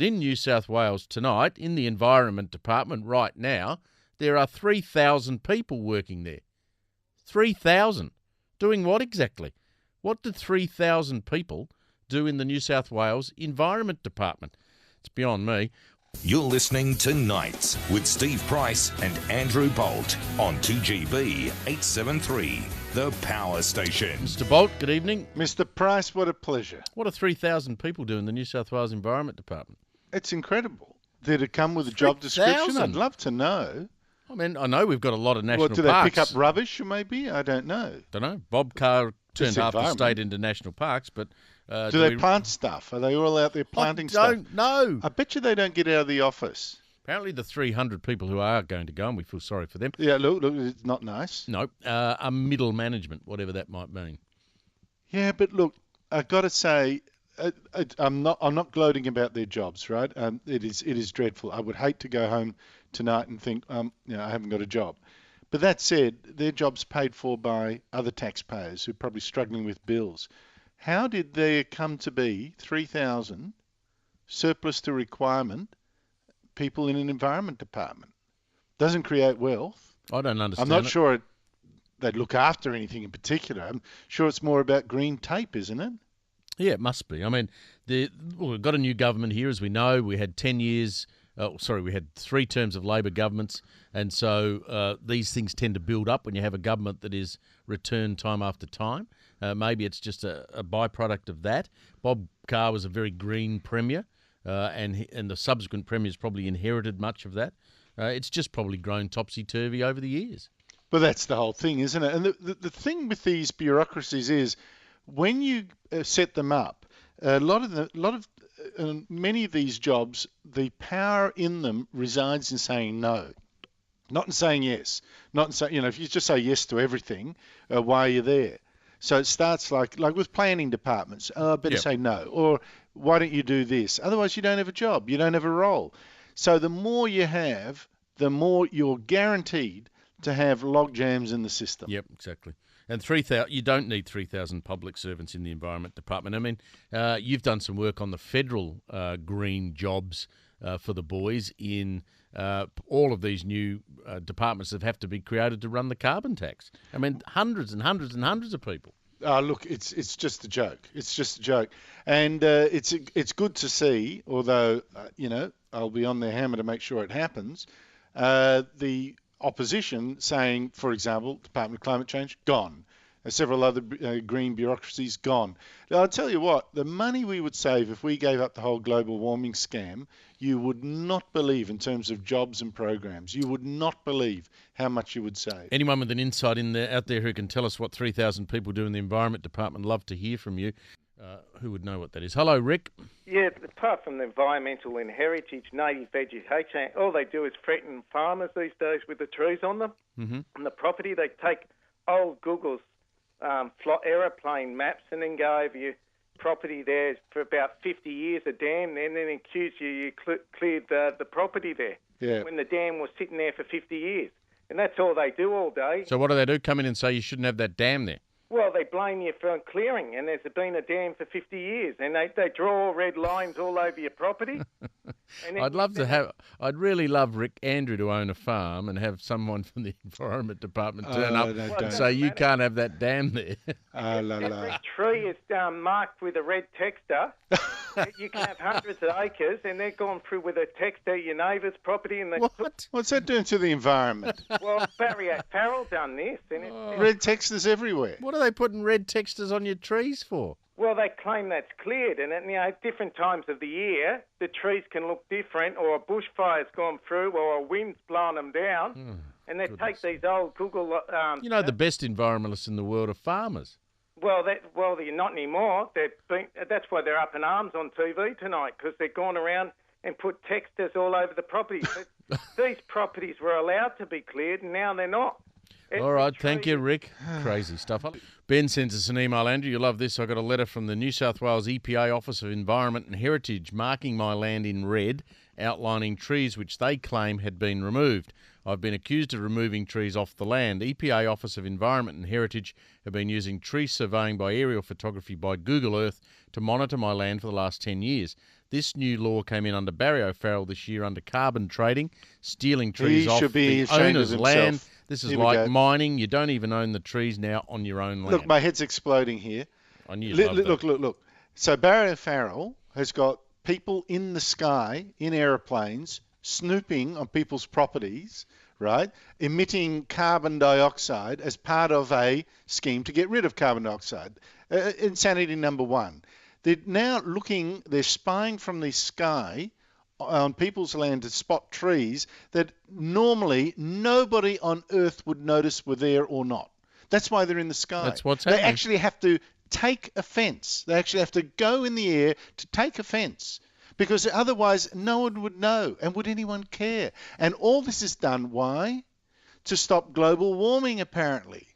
But in New South Wales tonight, in the Environment Department right now, there are 3,000 people working there. 3,000. Doing what exactly? What did 3,000 people do in the New South Wales Environment Department? It's beyond me. You're listening to Nights with Steve Price and Andrew Bolt on 2GB 873, the Power Station. Mr. Bolt, good evening. Mr. Price, what a pleasure. What do 3,000 people do in the New South Wales Environment Department? It's incredible. Did it come with a job description? I'd love to know. I mean, I know we've got a lot of national parks. Do they pick up rubbish, maybe? I don't know. Don't know. Bob Carr turned half the state into national parks, but... do they plant stuff? Are they all out there planting stuff? I don't know. I bet you they don't get out of the office. Apparently the 300 people who are going to go, and we feel sorry for them. Yeah, look, it's not nice. No, are middle management, whatever that might mean. Yeah, but look, I've got to say, I'm not gloating about their jobs, right? It is dreadful. I would hate to go home tonight and think, I haven't got a job. But that said, their job's paid for by other taxpayers who are probably struggling with bills. How did there come to be 3,000 surplus to requirement people in an environment department? Doesn't create wealth. I don't understand. I'm not sure they'd look after anything in particular. I'm sure it's more about green tape, isn't it? Yeah, it must be. I mean, we've got a new government here, as we know. We had 10 years... we had 3 terms of Labor governments, and so these things tend to build up when you have a government that is returned time after time. Maybe it's just a byproduct of that. Bob Carr was a very green premier, and the subsequent premiers probably inherited much of that. It's just probably grown topsy-turvy over the years. Well, that's the whole thing, isn't it? And the thing with these bureaucracies is when you set them up, many of these jobs, the power in them resides in saying no, not in saying yes. Not in saying, if you just say yes to everything, why are you there? So it starts like with planning departments. Oh, I better say no. Or why don't you do this? Otherwise, you don't have a job. You don't have a role. So the more you have, the more you're guaranteed to have log jams in the system. Yep, exactly. And 3,000, you don't need 3,000 public servants in the Environment Department. I mean, you've done some work on the federal green jobs for the boys in all of these new departments that have to be created to run the carbon tax. I mean, hundreds and hundreds and hundreds of people. Look, it's just a joke. It's just a joke. And it's good to see, although, I'll be on their hammer to make sure it happens, the opposition saying, for example, Department of Climate Change, gone. Several other green bureaucracies, gone. Now, I'll tell you what, the money we would save if we gave up the whole global warming scam, you would not believe in terms of jobs and programs. You would not believe how much you would save. Anyone with an insight out there who can tell us what 3,000 people do in the Environment Department, love to hear from you. Who would know what that is? Hello, Rick. Yeah, apart from the environmental and heritage, native vegetation, all they do is threaten farmers these days with the trees on them. Mm-hmm. On the property, they take old Google's aeroplane maps and then go over your property there for about 50 years, a dam, and then accuse you cleared the property there when the dam was sitting there for 50 years. And that's all they do all day. So what do they do? Come in and say you shouldn't have that dam there? Well, they blame you for clearing, and there's been a dam for 50 years, and they draw red lines all over your property. I'd really love Rick Andrew to own a farm and have someone from the Environment Department turn up and say you can't have that dam there. Every tree is marked with a red texter. You can have hundreds of acres, and they're gone through with a texter your neighbour's property. And What's that doing to the environment? Well, Barry Farrell done this. And red texters everywhere. What are they putting red textures on your trees for? Well, they claim that's cleared, and at different times of the year, the trees can look different, or a bushfire's gone through, or a wind's blown them down, and they take these old Google... the best environmentalists in the world are farmers. Well, they're not anymore. That's why they're up in arms on TV tonight, because they've gone around and put texters all over the property. These properties were allowed to be cleared, and now they're not. All right, thank you, Rick. Crazy stuff. Ben sends us an email, Andrew. You'll love this. I got a letter from the New South Wales EPA Office of Environment and Heritage marking my land in red, outlining trees which they claim had been removed. I've been accused of removing trees off the land. EPA Office of Environment and Heritage have been using tree surveying by aerial photography by Google Earth to monitor my land for the last 10 years. This new law came in under Barry O'Farrell this year under carbon trading, stealing trees He off should be the ashamed of owner's himself. land. This is Here we like go. mining. You don't even own the trees now on your own land. Look, my head's exploding here. I knew you'd love that. Look. So Barry O'Farrell has got people in the sky, in aeroplanes, snooping on people's properties, right, emitting carbon dioxide as part of a scheme to get rid of carbon dioxide. Insanity number one. They're spying from the sky on people's land to spot trees that normally nobody on Earth would notice were there or not. That's why they're in the sky. That's what's happening. They actually have to take offence. They actually have to go in the air to take offence, because otherwise no one would know, and would anyone care? And all this is done, why? To stop global warming, apparently.